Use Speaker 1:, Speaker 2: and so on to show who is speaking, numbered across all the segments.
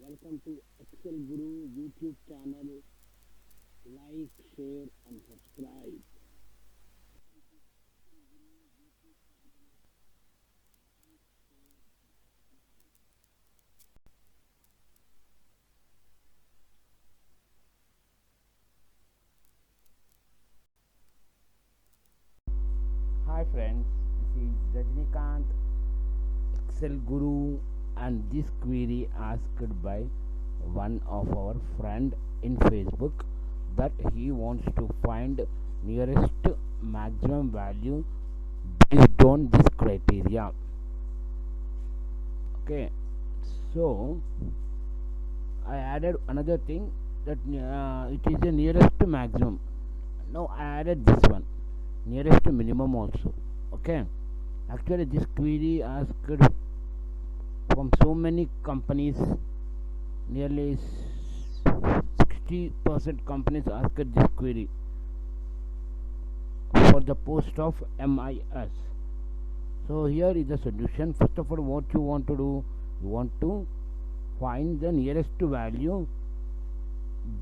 Speaker 1: Welcome to Excel Guru YouTube channel. Like, share, and subscribe. Hi friends, this is Rajnikant, Excel Guru, and this query asked by one of our friend in Facebook that he wants to find nearest maximum value based on this criteria. Okay, so I added another thing that it is the nearest to maximum. Now I added this one, nearest to minimum also. Okay, actually this query asked from so many companies, nearly 60% companies asked this query for the post of MIS. So here is the solution. First of all, what you want to do, you want to find the nearest value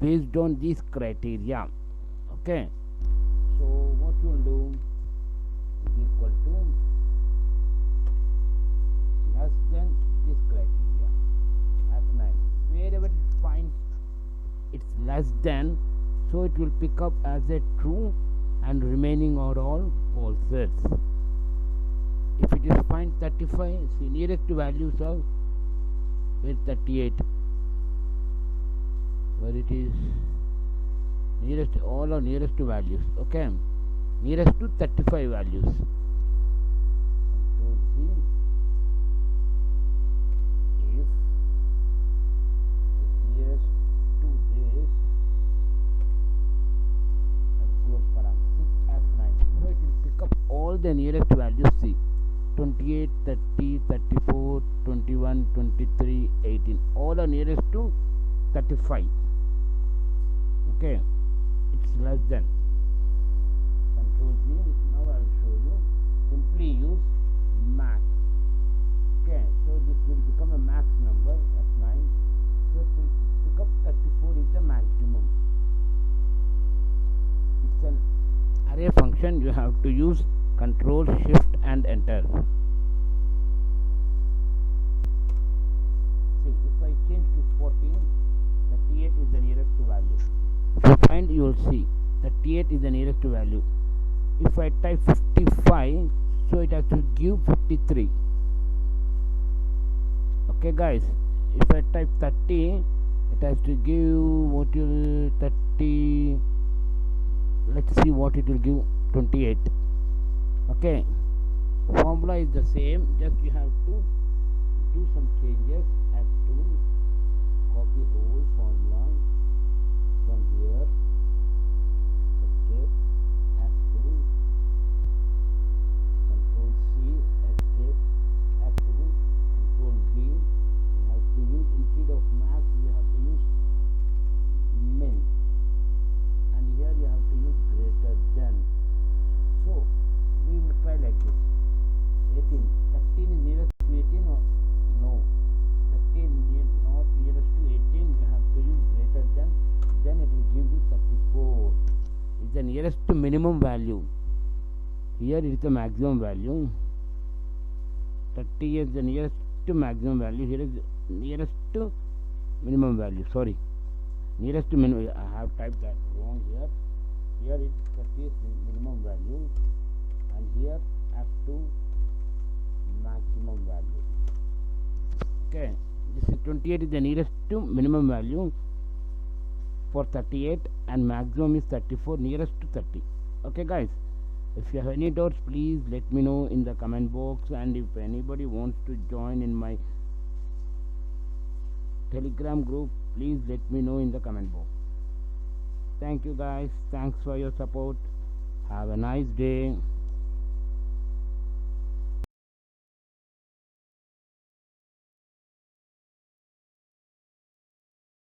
Speaker 1: based on these criteria. Okay, so what you will do is equal to less than this criteria at 9. Wherever it finds it's less than, so it will pick up as a true and remaining are all falses. If it is find 35, see nearest values are with 38, where it is nearest, all are nearest values. Okay, nearest to 35 values. Control C. If it's nearest to this and close parenthesis F9, so it will pick up all the nearest values. See 28, 30, 34, 21, 23, 18, all are nearest to 35. Okay, it's less than. Control Z. Now I will show you. Simply use max. Okay, so this will become a max number at 9. So it will pick up 34 is the maximum. It's an array function. You have to use Control Shift and Enter. See, if I change to 14, 38 is the nearest value. If you find, you will see 38 is the nearest value. If I type 55, so it has to give 53. Okay guys, if I type 30, it has to give what will 30, let's see what it will give, 28. Okay, formula is the same, just you have to do some changes. Have to copy whole formula from here. Escape, F2, Control C, escape, F2, Control V. You have to use, instead of max, you have to use min, and here you have to use greater than. So we will try like this. 18, 13 is nearest to 18 or no? 13 not nearest to 18. You have to use greater than. Then it will give you 34. Is the nearest to minimum value. Here is the maximum value. 30 is the nearest to maximum value. Here is nearest to minimum value. Sorry, nearest to minimum. I have typed that wrong here. Here is 30 is minimum value, and here F2 maximum value. Okay, this is 28 is the nearest to minimum value for 38, and maximum is 34, nearest to 30. Okay guys, if you have any doubts, please let me know in the comment box, and if anybody wants to join in my Telegram group, please let me know in the comment box. Thank you guys, thanks for your support. Have a nice day.